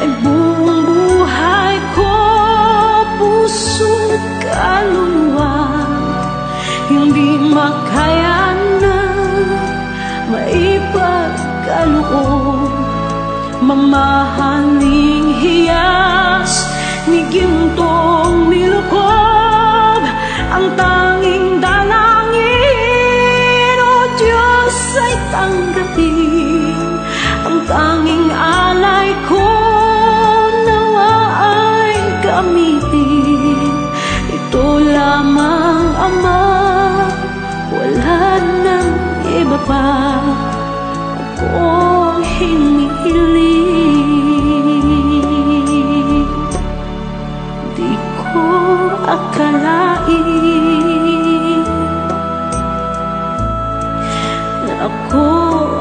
ay buong buhay ko, puso't kaluluwa, hindi makaya na maipagkaloob. Mamahaling hiyas ni gintong nilukob, ang tanging dalangin, o Diyos, ay tanggapin. Ang tanging alay ko nawa ay gamitin. Ito lamang, Ama, wala nang iba pa akong hinihiling. Di ko akalain na ako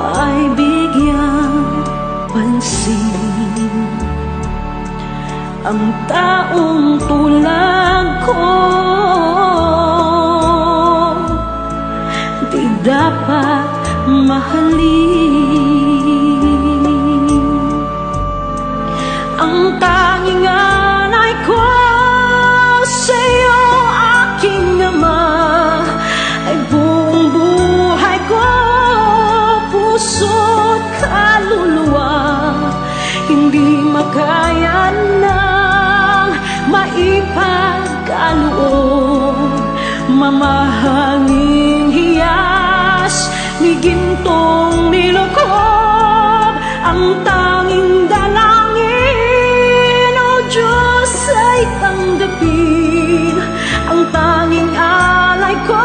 ay bigyang pansin. Ang taong tulad ko di dapat mahalin. Ang tanging alay ko sa'yo, aking Ama, ay buong buhay ko, puso't kaluluwa, hindi makaya nang maipagkaloob. Mamahaling hiyas ni gintong nilukob, ang tanging dalangin, o Diyos, ay tanggapin. Ang tanging alay ko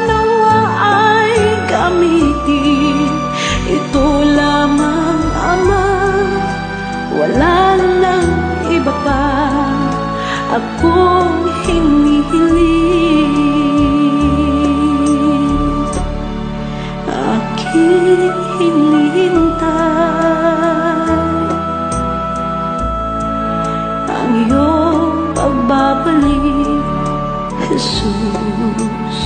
nawa ay gamitin. Ito lamang, Ama, wala nang iba pa akong hinihiling. Aking hinihintay ang iyong pagbabalik, Jesus.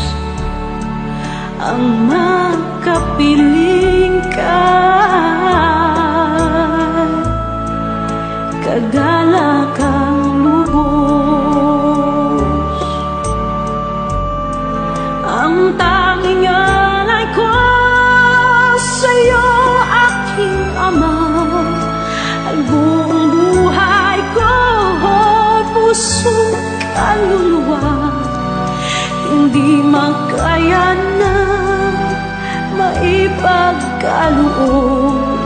Ang makapiling ka, kagalakang lubos. Ang tanging alay ko sa'yo, aking Ama, ay buong buhay ko, puso't kaluluwa, hindi makaya na maipagkaloob.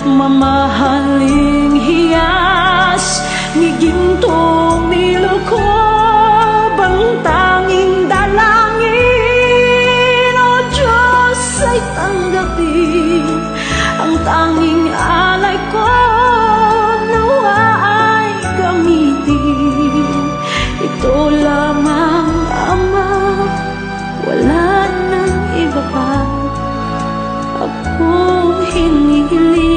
Mamahaling hiyas ni gintong nilukob, ang tanging dalangin, o Diyos, ay tanggapin. Ang tanging alay ko nawa ay gamitin. Ito lamang, Ama, wala nang iba pa akong hinihiling.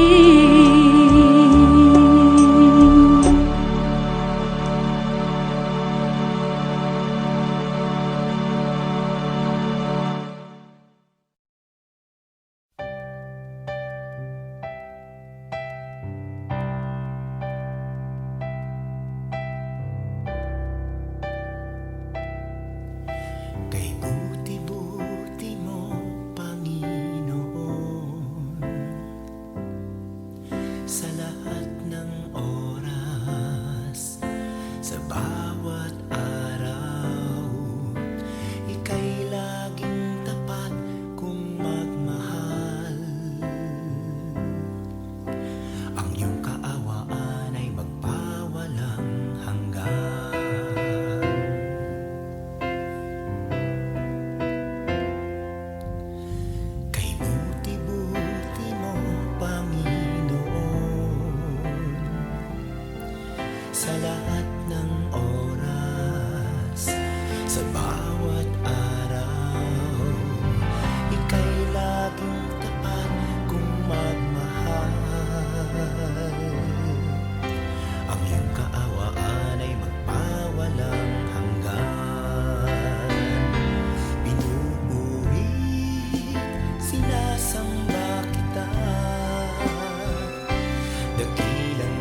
Kay buti-buti mo, Panginoon, sa lahat ng oras, sa bawat araw, ika'y laging tapat kung magmahal. Ang iyong kaawaan ay magpawalang hanggan. Kay buti-buti mo, Panginoon, sa lahat ng oras, sa bawat araw, ika'y laging tapat kung magmahal. Ang iyong kaawaan ay magpawalang hanggan. Pinupuri, sinasamba kita, dakilang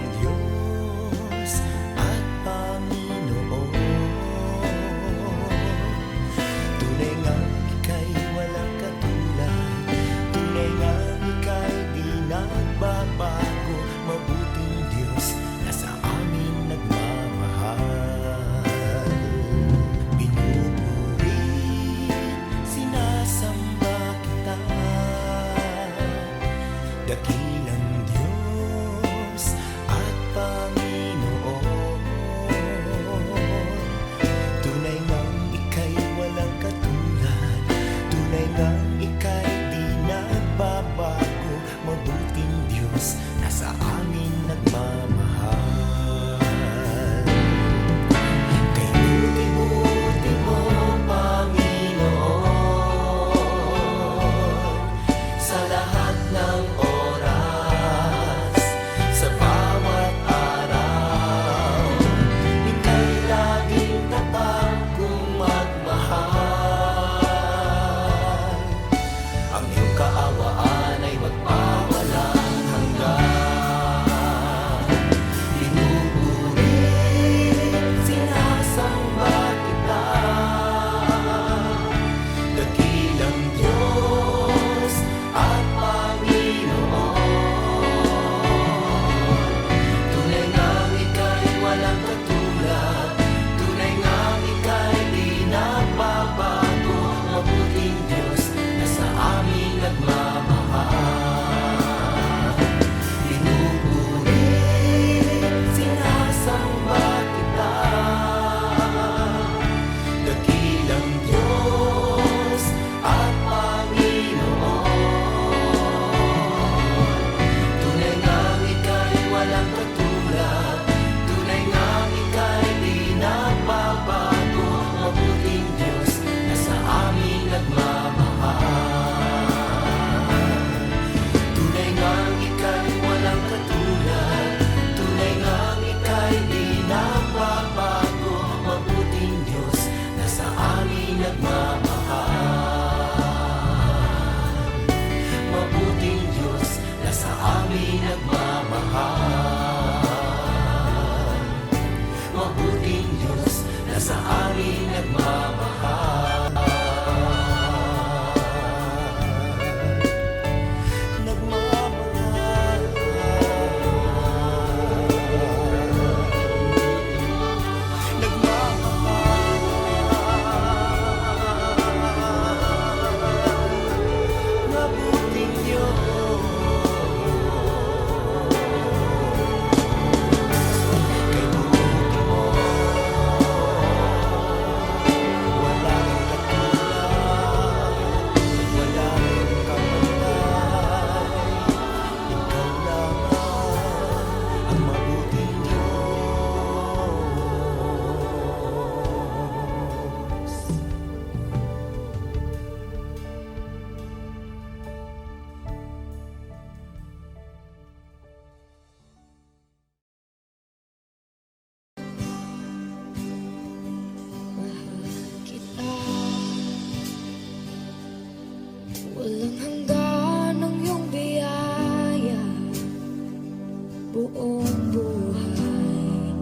buong buhay.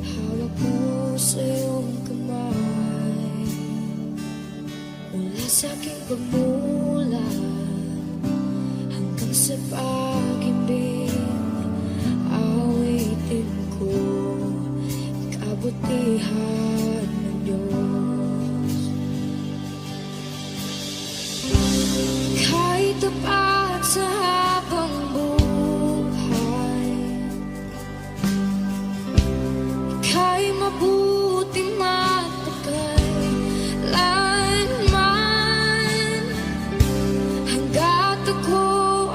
Hawak mo sa iyong kamay. Mula sa aking pagmulat hanggang sa pag-ibig, awitin ko kabutihan ng Diyos. Kahit tapat sa habang buhay, ika'y mabuti matagay hanggat ako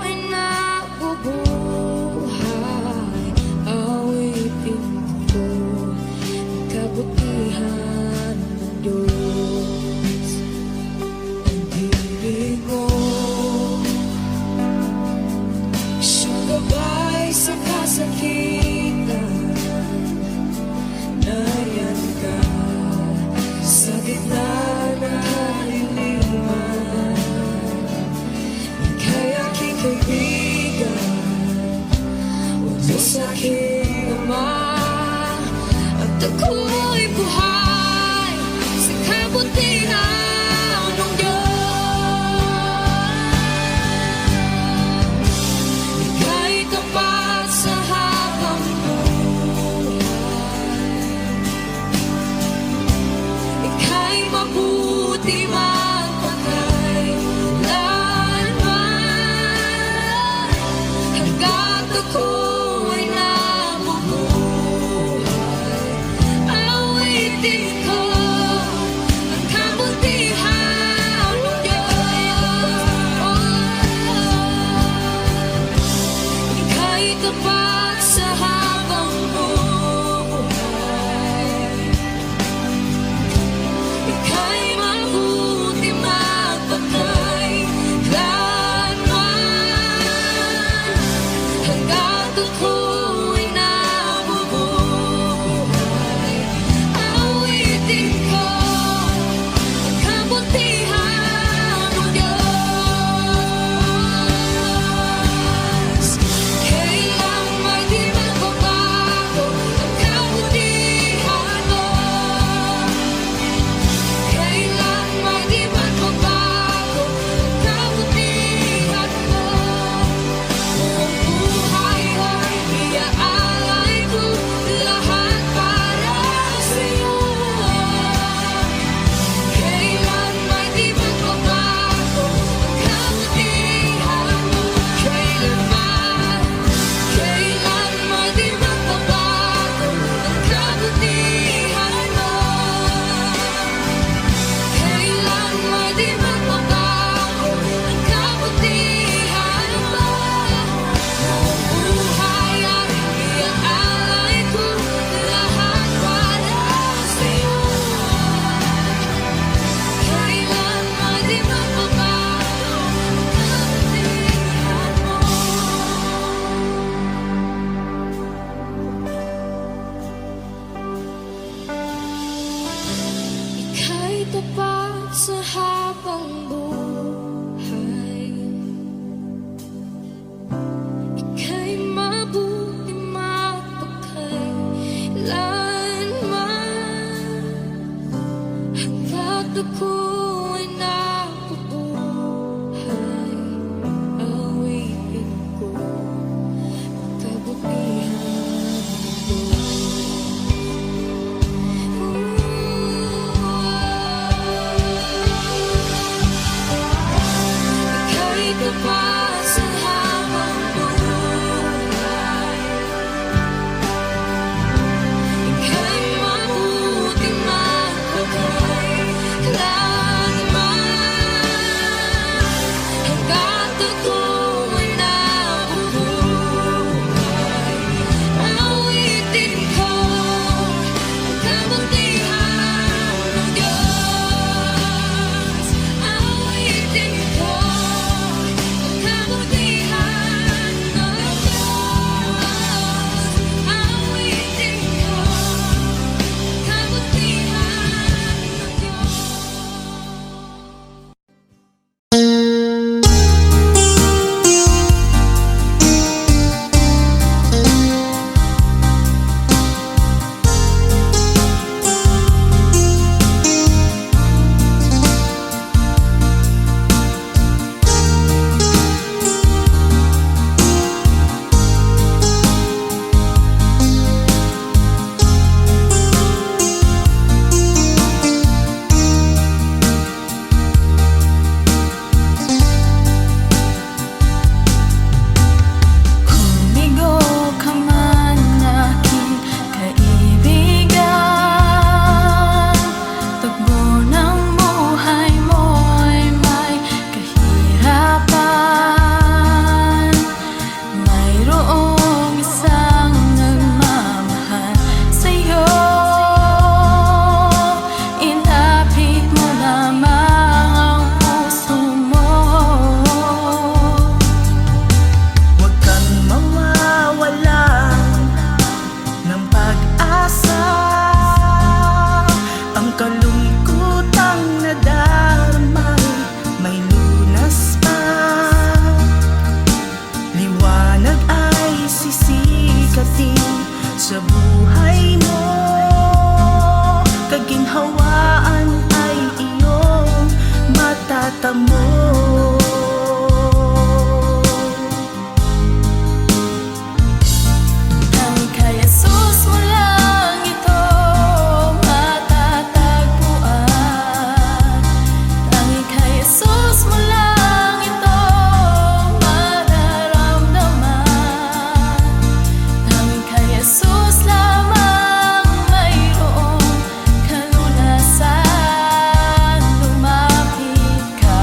ay nabubuhay. Awitin ko ang kabutihan ng Diyos. Ang ibig mo, siyang gabay sa kasakitan. Nariyan ka sa gitna ng kaliliman. Ika'y aking kaibigan, utos sa aking ama. At ako'y buhay sa kabutihan ng Diyos. Ika'y tapat sa habang buhay. Ika'y mabuti magpakailanman hanggat ako ay nabubuhay. dumating sa buhay mo. Kaginhawaan ay iyong matatamo. Tanging kay Jesus mo lang ito matatagpuan. Tanging kay Jesus mo lang ito mararamdaman. Tanging kay Jesus lamang mayroong kalunasan. Lumapit ka.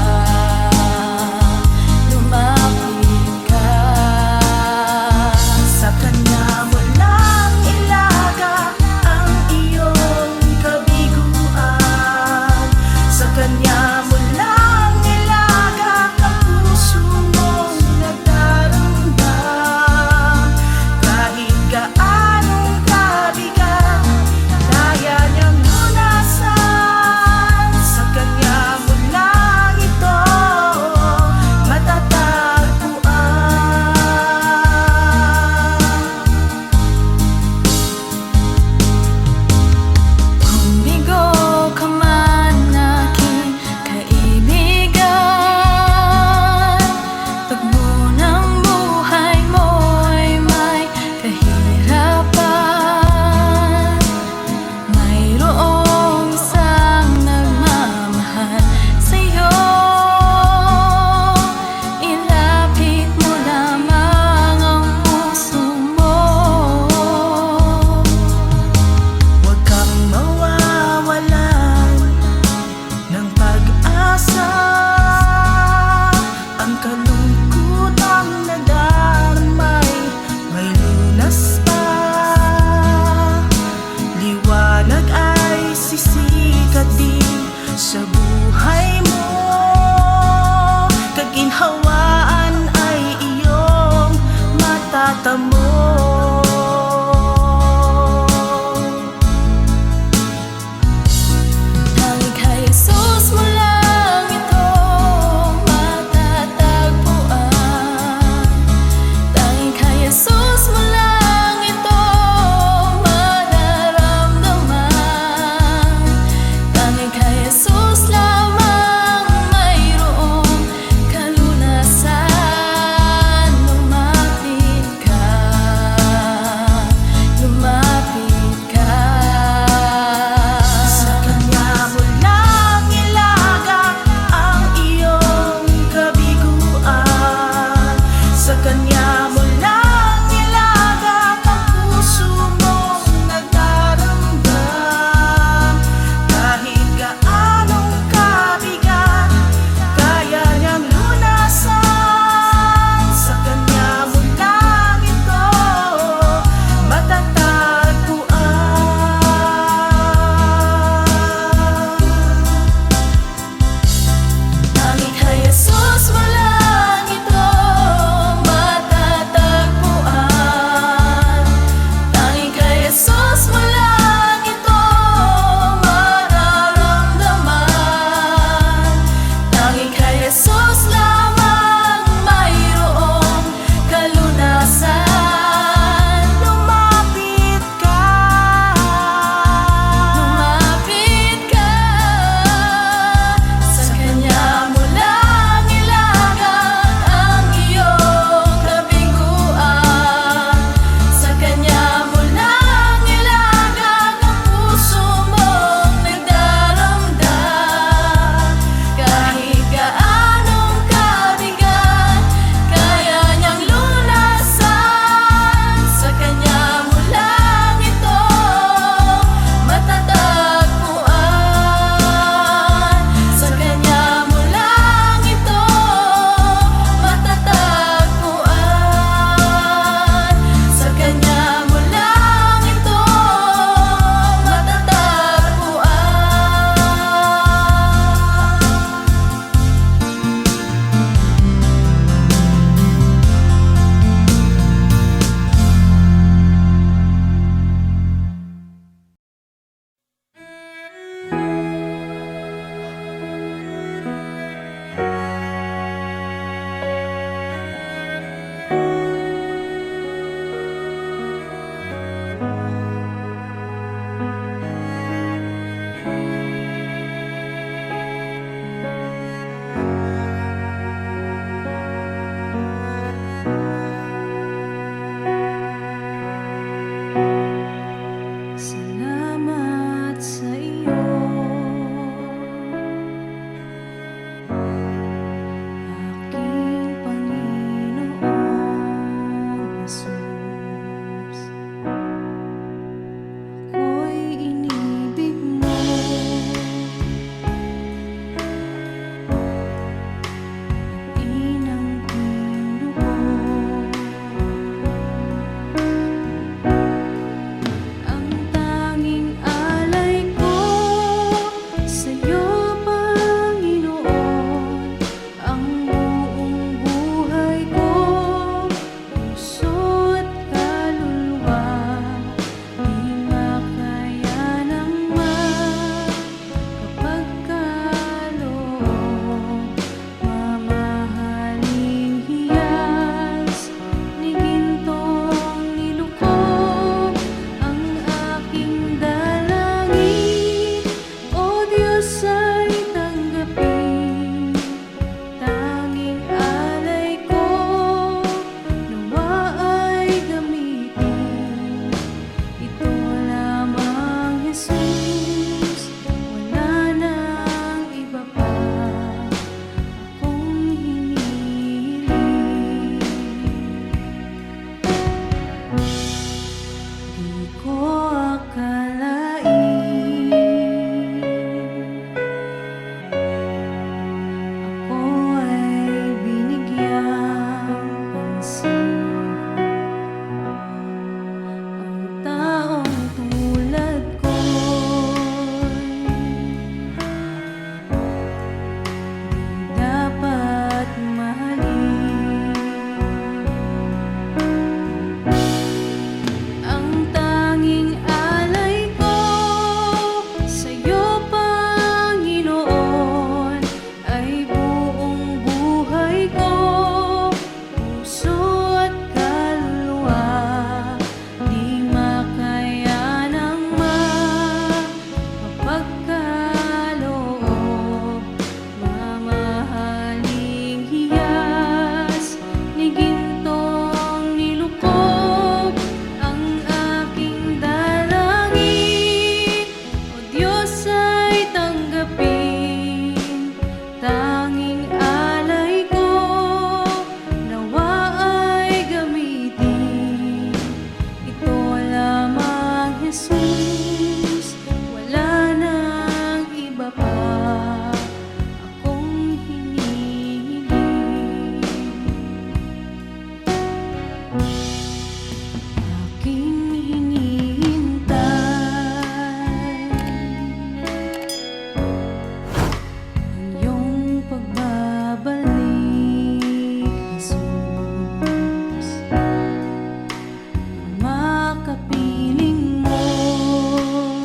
kapiling mo'y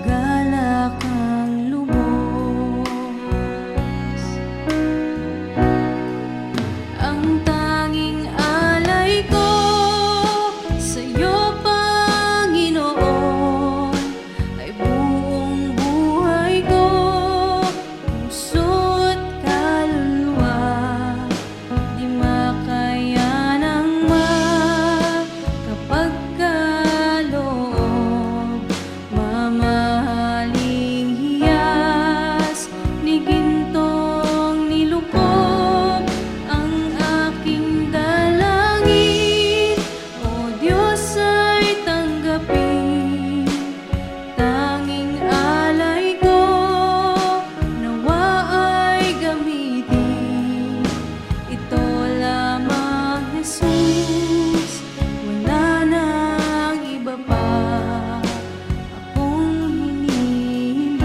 galak ang lubos. Ang tanging alay ko sa'yo, Panginoon, ay buong buhay ko, puso at kaluluwa. Di makayanang makapagkaloob, mamahaling hiyas ni gintong nilukop ang aking dalangin. O Diyos ay tanggapin, tanging alay ko nawa ay gamitin. Ito lamang, Jesus, wala nang iba pa akong hinihiling.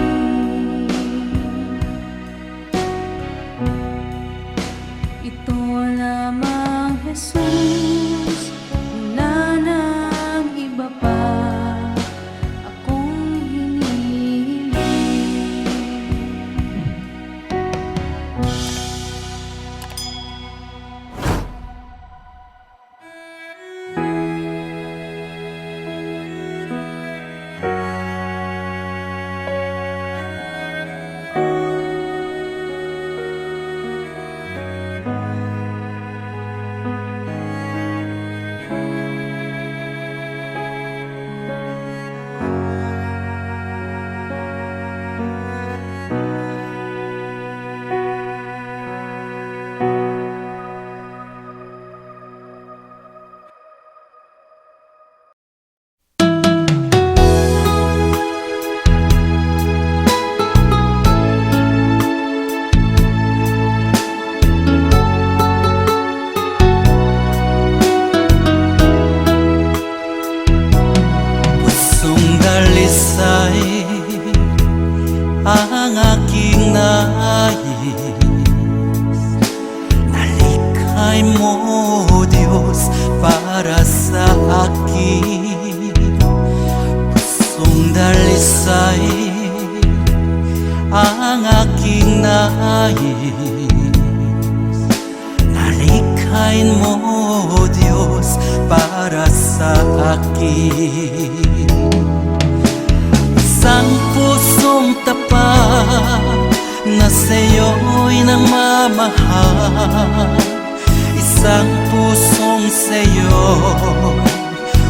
Ito lamang, Jesus, wala nang iba pa akong hinihiling. Pusong dalisay ang aking nais, nalikhay mo, Diyos, para sa akin. Pusong dalisay ang aking nais, nalikhain mo, Diyos, para sa akin. Isang pusong tapat na sa'yo'y nagmamahal, isang pusong sa'yo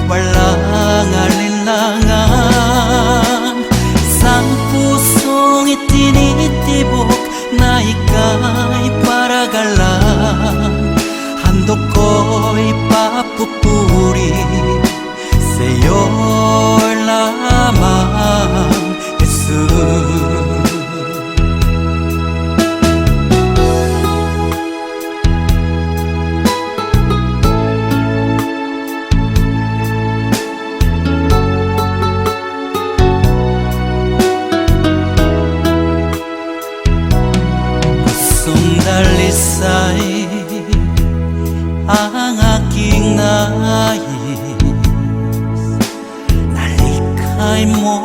walang alinlangan, isang pusong itinitibok na ika'y paragalan. Handog ko'y papupuri sa'yo lamang, Jesus. Pusong dalisay ang aking nais, nalikhay mo,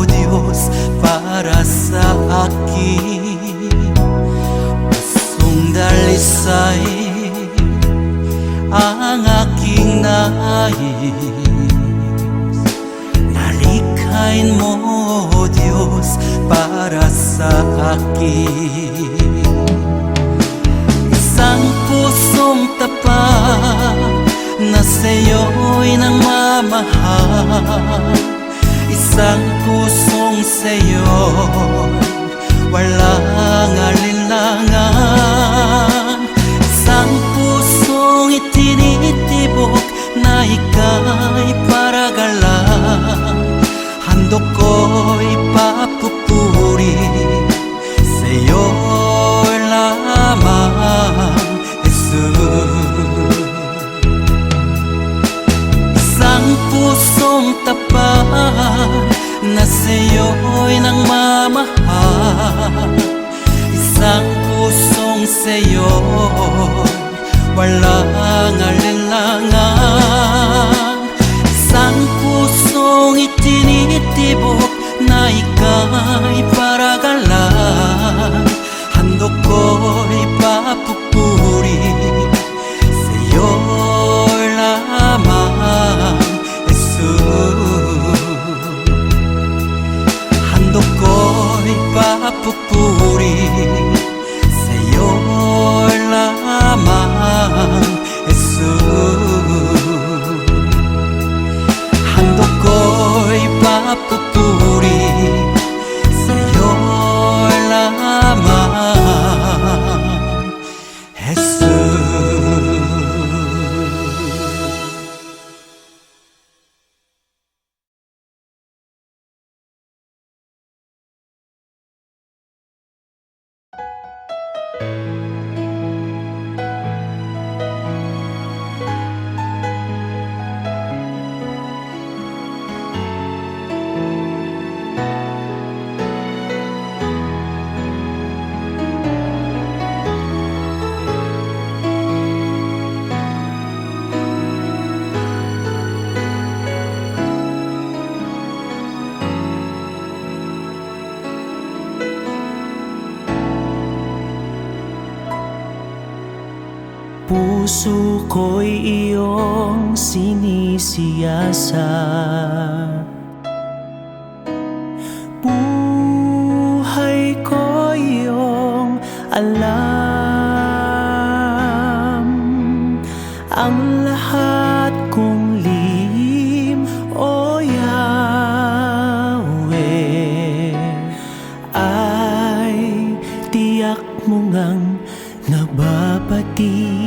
Diyos, para sa akin. Pusong dalisay ang aking nais, nalikhain mo, Diyos, para sa akin. Isang pusong tapat na sa'yo'y nagmamahal, isang pusong sa'yo walang alinlangan, isang pusong itinitibok na ika'y paragalan. Handog ko'y papupuri sa'yo lamang, Jesus. Isang pusong tapat na sa'yo'y nagmamahal, isang pusong sa'yo walang alinlangan. Isang pusong itinitibok na ika'y paragalan. Handog ko'y papupuri sa'yo lamang, Jesus. Handog ko'y papupuri sa'yo lamang, Jesus. Handog ko'y papupuri sa'yo lamang, Jesus. Puso ko'y iyong sinisiyasat, buhay ko'y iyong alam. Ang lahat kong lihim, O Yahweh, ay tiyak mo ngang nababati.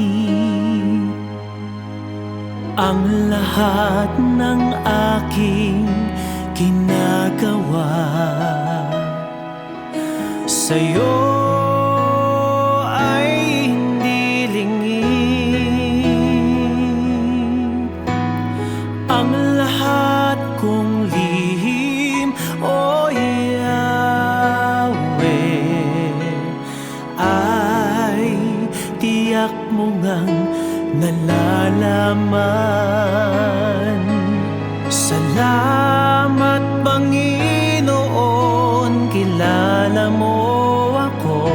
Ang lahat ng aking ginagawa sa'yo ay hindi lingid. Ang lahat kong lihim, O Yahweh, ay tiyak mo ngang nalalaman. Salamat Panginoon, kilala mo ako.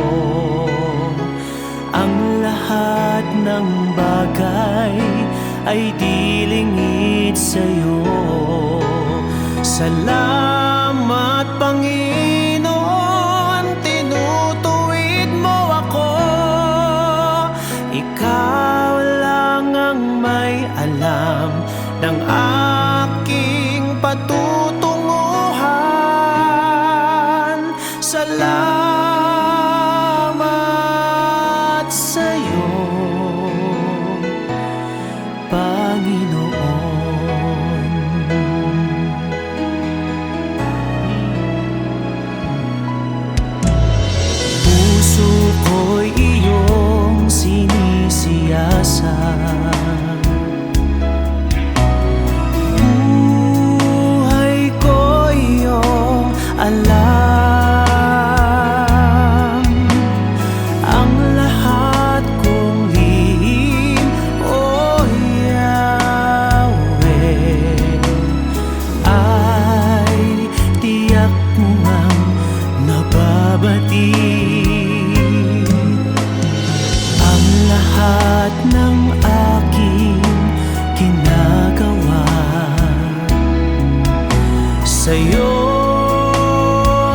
Ang lahat ng bagay ay di lingid sa'yo. Salamat Panginoon, tinutuwid mo ako. Ikaw lang ang may alam ng aking patutunguhan. Salamat sa'yo, Panginoon. Puso ko'y iyong sinisiyasat, buhay ko'y iyong alam. Ang lahat kong lihim, O Yahweh, ay tiyak mo ngang nababati. Ang lahat ng aking ginagawa sa'yo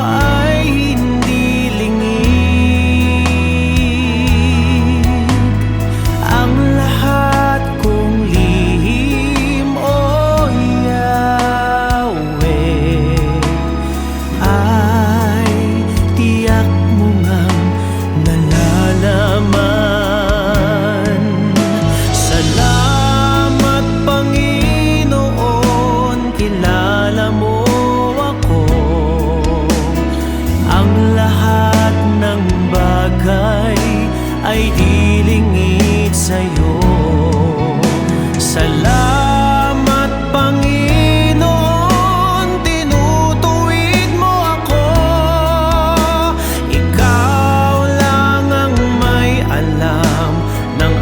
ay hindi lingid. Ang lahat kong lihim, O Yahweh, ay tiyak mo ngang nalalaman. Salamat Panginoon, kilala mo ako. Ang lahat ng bagay ay di lingid sa'yo. Salamat Panginoon, tinutuwid mo ako. Ikaw lang ang may alam ng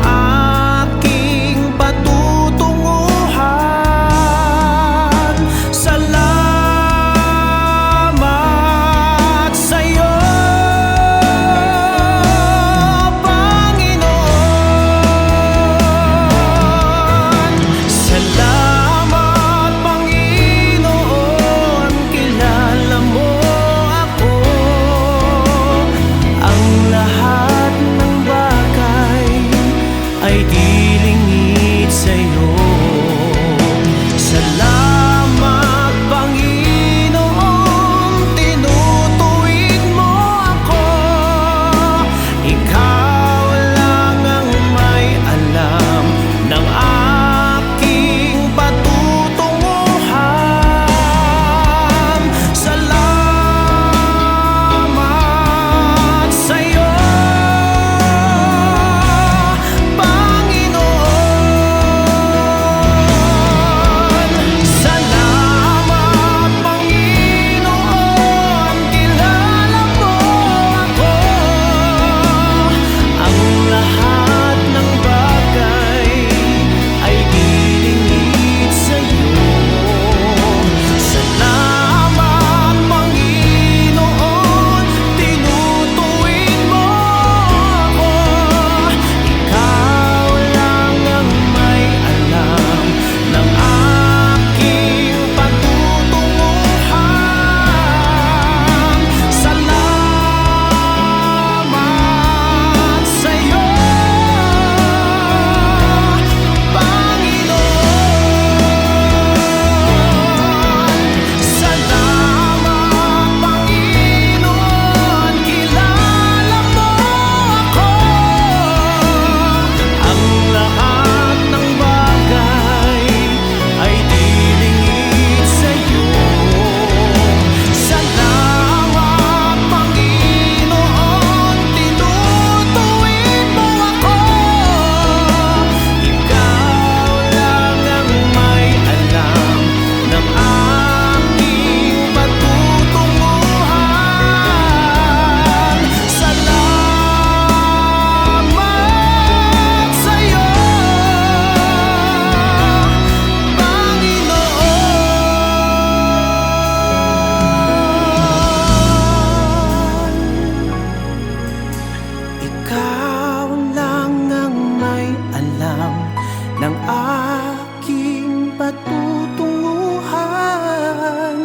patutunguhan.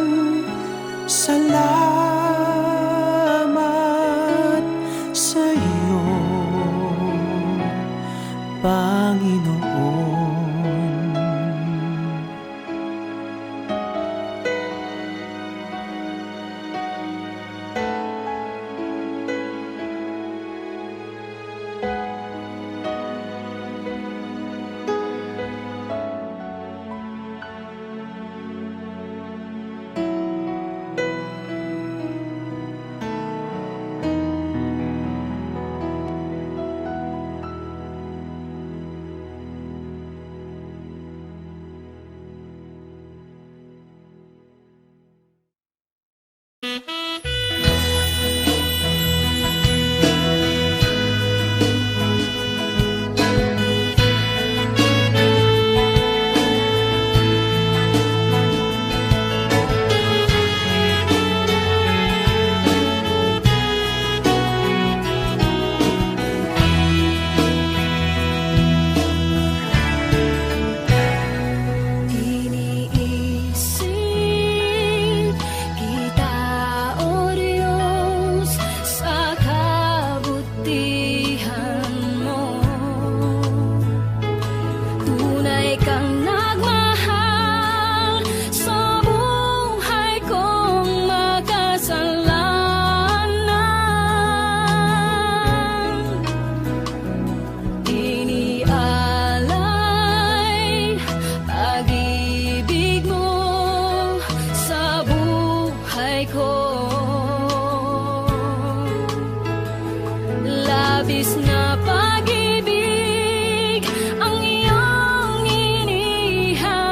Salamat sa iyo, Panginoon. Iniisip kita, O Diyos, sa kabutihan mo. Tunay kang nagmahal sa buhay kong makasalanan. Inialay pag-ibig mo sa buhay ko. Labis na pag-ibig ang iyong inihandog.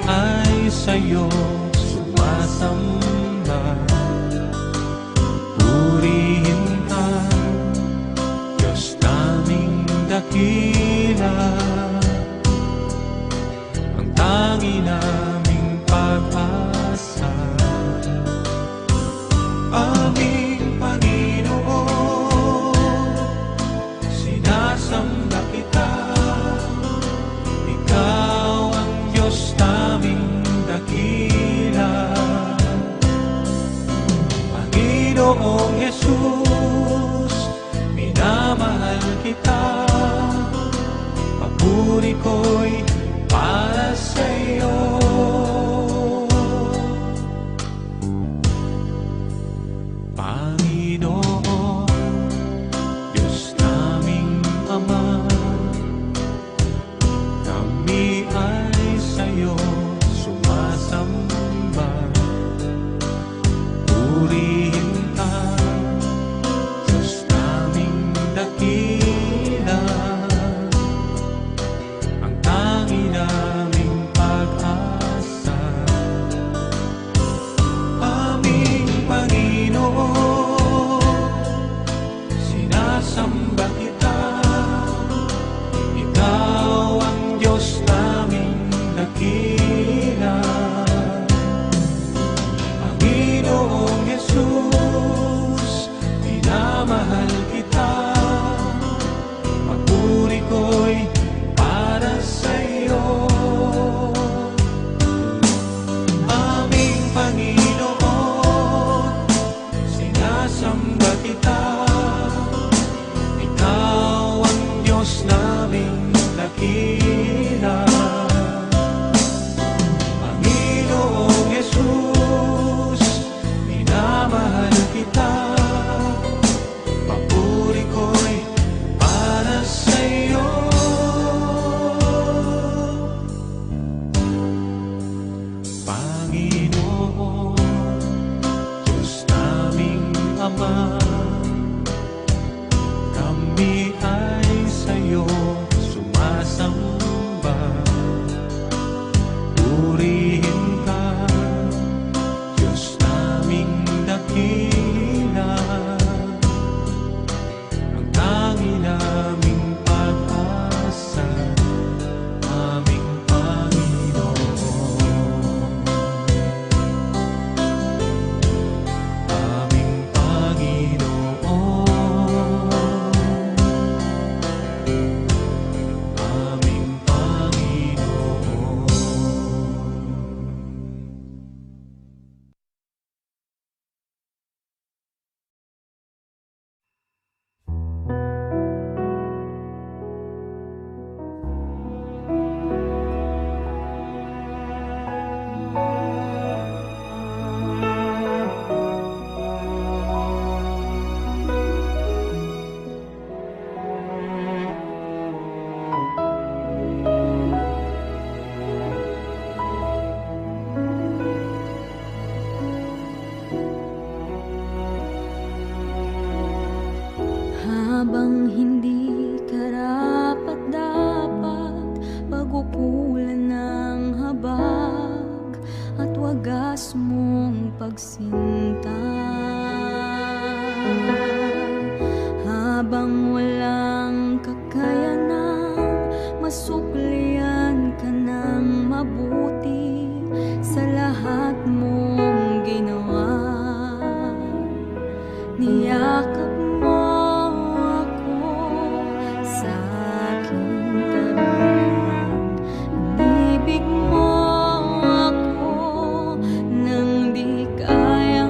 ay sa'yo sumasamba. Purihin ka, Diyos naming dakila, ang tangi naming pag-asa. Aming Panginoon, sinasamba kita. Ikaw ang Diyos naming dakila. Panginoong Jesus, minamahal kita. Papuri ko'y para sa'yo. Panginoon, Diyos naming Ama, kami ay sa'yo sumasamba. Purihin ka, Diyos naming dakila, ang tangi naming pag-asa. Aming Panginoon, sinasamba kita. Ikaw ang Diyos naming dakila. Panginoong Jesus, minamahal kita. Papuri ko'y para sa'yo. Aming Panginoon, sinasamba kita. Ikaw ang Diyos naming dakila. Panginoong Jesus, minamahal kita. Papuri ko'y para sa'yo. Panginoon, Diyos naming Ama, kami ay sa'yo sumasamba. Purihin ka, Diyos naming dakila, ang tangi naming pag-asa. Aming Panginoon, aming Panginoon, aming Panginoon. Habang hindi karapat-dapat pagukulan ng habag at wagas mong pagsinta. Habang walang kakayanang masuklian ka ng mabuti sa lahat mong ginawa. Niyakap mo ako sa aking tabi, inibig mo ako nang di kaya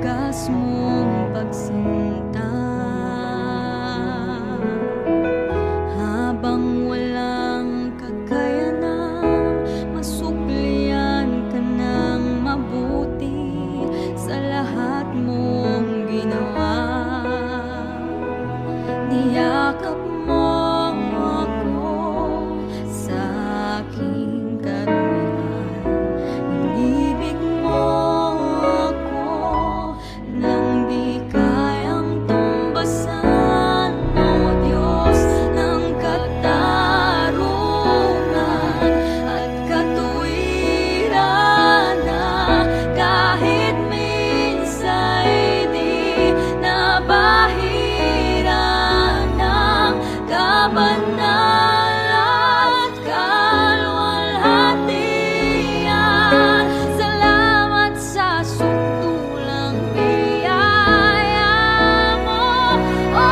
wagas mong pagsinta. Habang walang kakayanan, masuklian ka ng mabuti sa lahat mong ginawa. Niyakap mo ako sa aking karumihan. Inibig mo ako nang di kayang tumbasan. O Diyos ng katarungan at katuwiran, na kahit minsa'y di nabahira ng kabanal at kalwalhatian. Salamat sa suntulang biyaya mo, O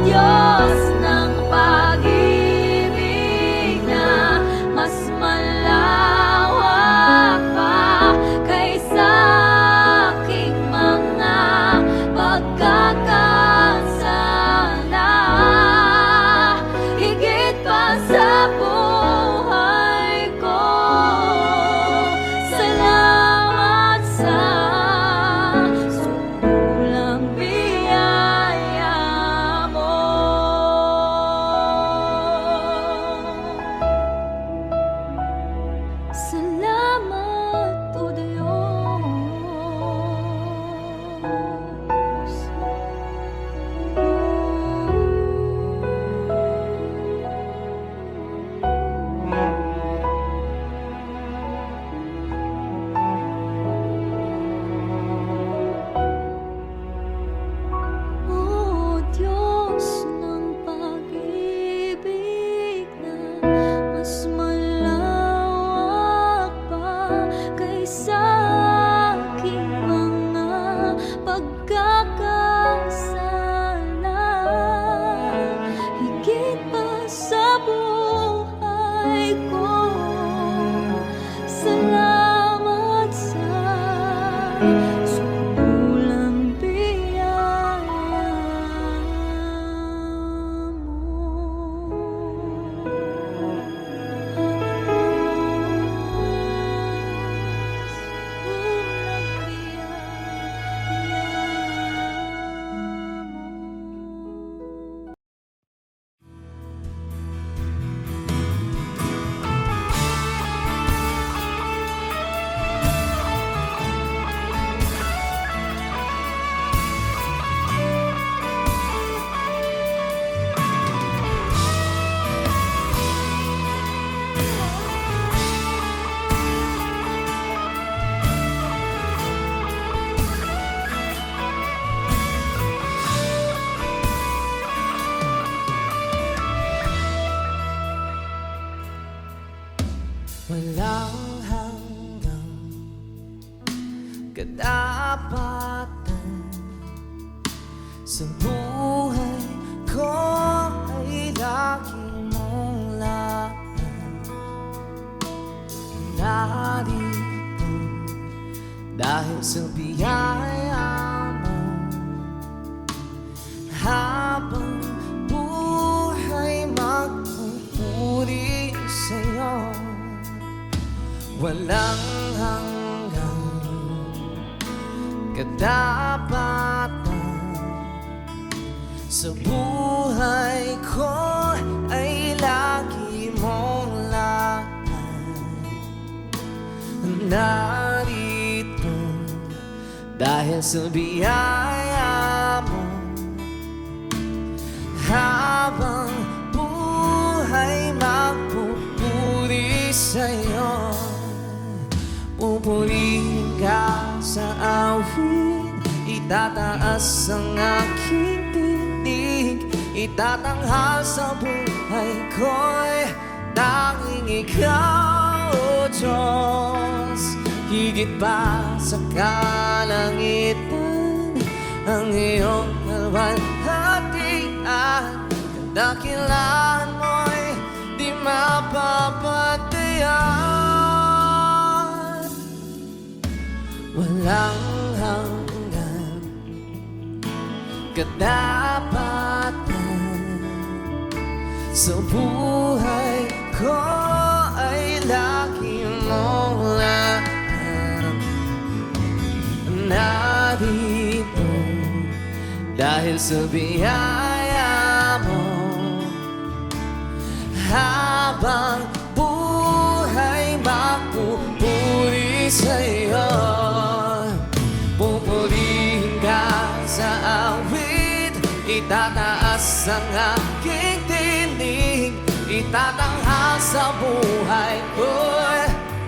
Diyos ng pag-ibig na mas malawak pa kaysa aking mga pagkakasala. Higit pa sa buhay ko, salamat sa suntulang biyaya mo. Salamat, O Diyos. O Diyos ng pag-ibig na mas malawak pa kaysa aking mga pagkakasala. Higit pa sa buhay ko, salamat sa suntulang biyaya mo. Walang hanggang katapatan sa buhay ko ay lagi mong laban. Narito dahil sa biyaya mo, habang buhay magpupuri sa'yo. Walang hanggang katapatan sa buhay ko ay lagi mong laban. Narito dahil sa biyaya mo, habang buhay magpupuri sa'yo. Pupurihin ka sa awit, itataas ang aking tinig, itatanghal sa buhay ko'y tanging ikaw, O Diyos. Higit pa sa kalangitan ang iyong kalwalhatian, kadakilaan mo'y di mapapatayan. Walang hanggan katapatan sa buhay ko ay lagi mong lahat. Narito dahil sa biyaya mo, habang buhay magpupuri sa'yo. Pupurihin ka sa awit, itataas ang aking tinig, itatanghal sa buhay ko,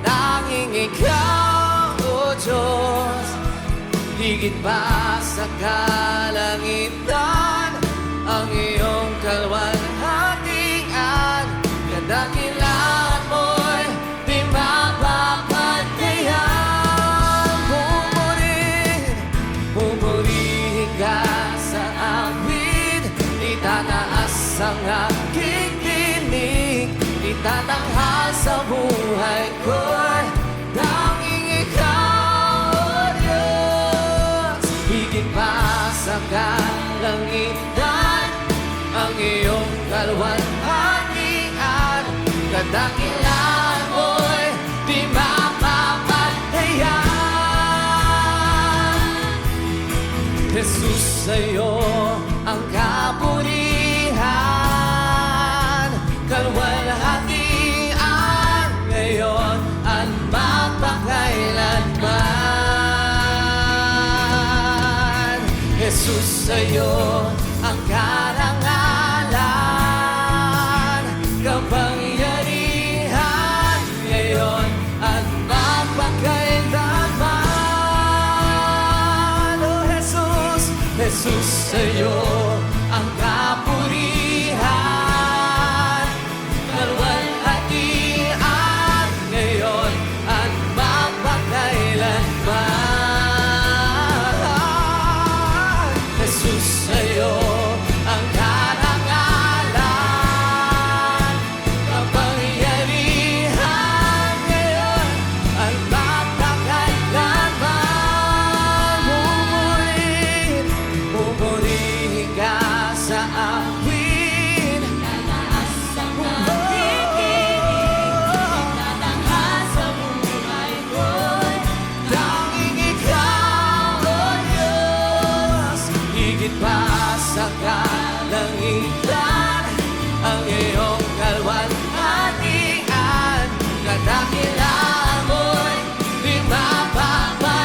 tanging ikaw, O Diyos. Higit pa sa kalangitan, ang iyong kalwalhatian, kadakilaan mo'y di mapapagdayan. Pupurihin ka sa awit, itataas ang aking tinig, itatanghal sa buhay ko, tanging ikaw, O Diyos. Higit pa sa kalangitan, ang iyong kalwalhatian, kadakilaan mo'y di mapapagdayan. Jesus, sa'yo ang kapurihan, kalwalhatian, ngayon at magpakailanman. Jesus, sa'yo ang karangalan, kapangyarihan, ngayon at magpakailanman. Oh Jesus, Jesus, sa'yo ang kapurihan, kalwalhatian, ngayon at magpakailanman. Jesus, sa'yo ang karangalan, kapangyarihan, ngayon at magpakailanman. Pupurihin ka sa akin, Tataas ang aking tinig, itatanghal sa buhay ko'y tanging ikaw, O Diyos. Higit pa sa kalangitan, ang iyong kalwalhatian, kadakilaan mo'y di mapapagdayan.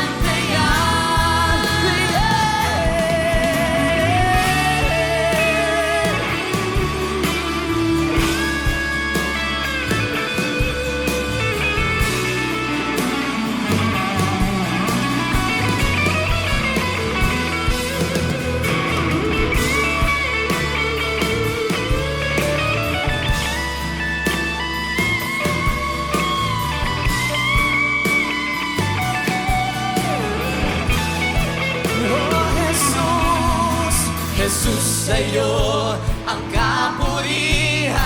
Oh Jesus, Jesus, sa'yo ang kapurihan,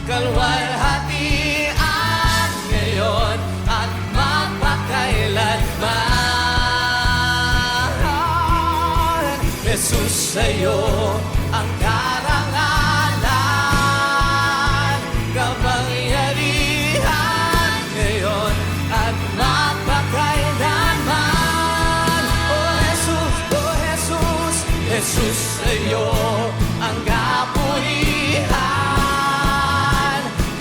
kalwalhatian, ngayon at magpakailanman. Jesus, sa'yo ang karangalan, kapangyarihan, ngayon at magpakailanman. Oh Jesus, Jesus, sa'yo ang kapurihan,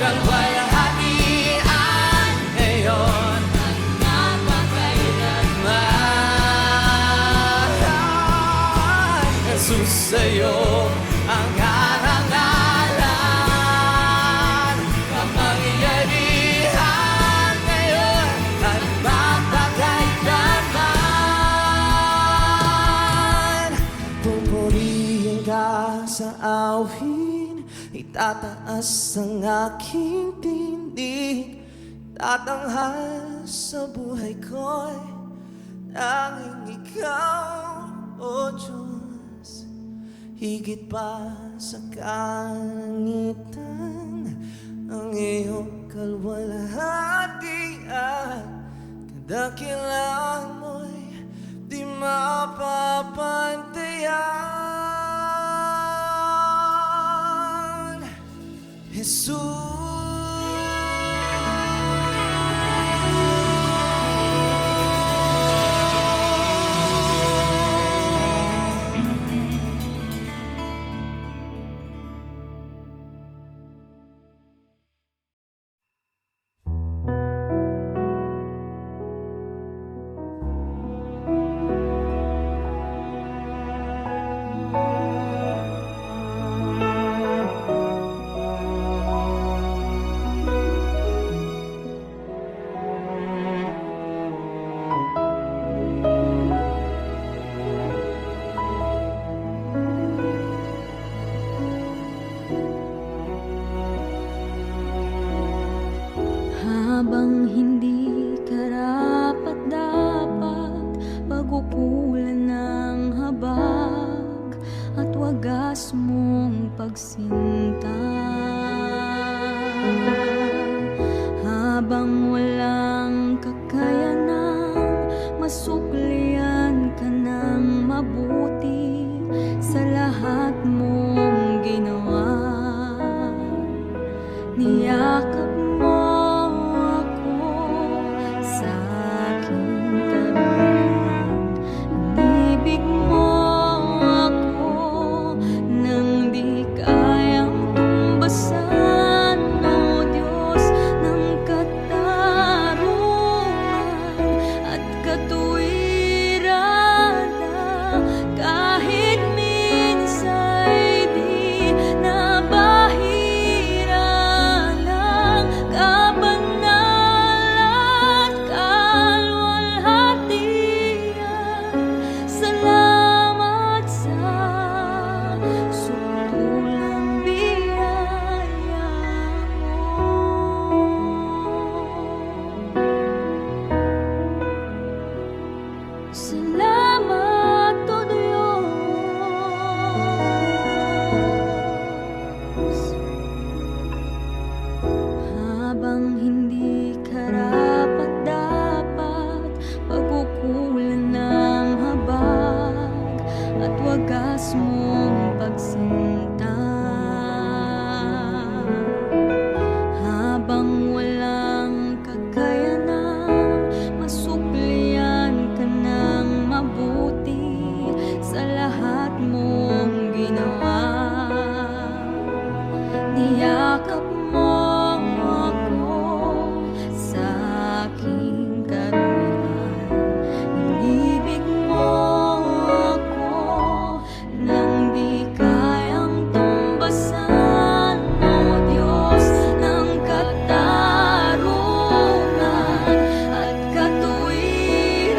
kalwalhatian, ngayon at magpakailanman. Jesus, sa'yo ang karangalan, kapangyarihan, ngayon at magpakailanman. Pupurihin ka sa awin, itataas ang aking tinig, tatanghal sa buhay ko'y tanging ikaw, O Diyos. Higit pa sa kalangitan, ang iyong kalwalhatian, kadakilaan mo'y di mapapansin. Habang hindi karapat-dapat, pagukulan ng habag at wagas mong pagsinta. Habang walang kakayanang masuklian ka ng mabuti sa lahat mong ginawa, niyakap mo ako sa aking tabi. Inibig mo ako nang di kayang tumbasan, o Diyos ng katarungan at katuwiran, na kahit minsa'y di nabahira ng kabanal at kalwalhatian. Salamat sa sutulang biyaya mo. Salamat, O Diyos. Habang hindi karapat-dapat, pagkukulan ng habag at wagas mong pagsinta. Habang walang kakayanang masuklian ka ng mabuti sa lahat mong ginawa, niyakap mo ako sa aking karuan. Inibig mo ako nang di kayang tumbasan, o Diyos ng katarungan at katuwiran,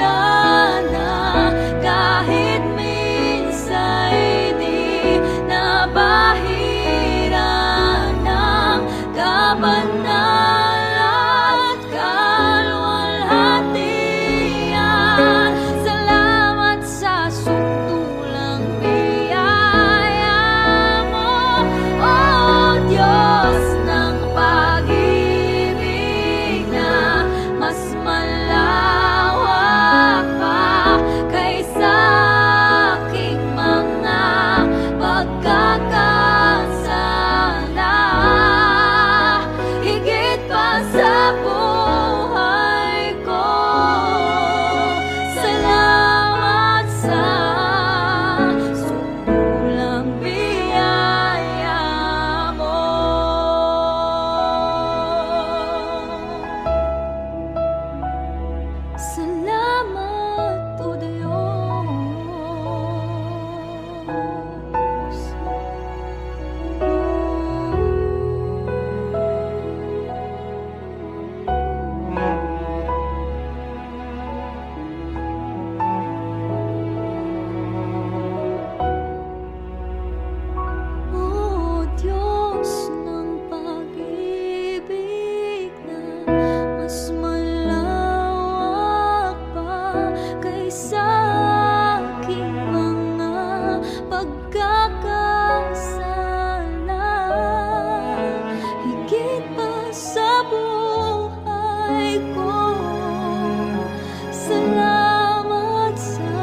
na kahit minsa'y di nabahira ng kabanal at kalwalhatian. Salamat sa sutulang biyaya mo, O Diyos ng pag-ibig na mas malawak pa kaysa aking mga pagkakasala. Higit pa sa buhay ko, salamat sa sutulang biyaya mo. Salamat, O Diyos. O Diyos ng pag-ibig na mas malawak pa kaysa aking mga pagkakasala. Higit pa sa buhay ko, salamat sa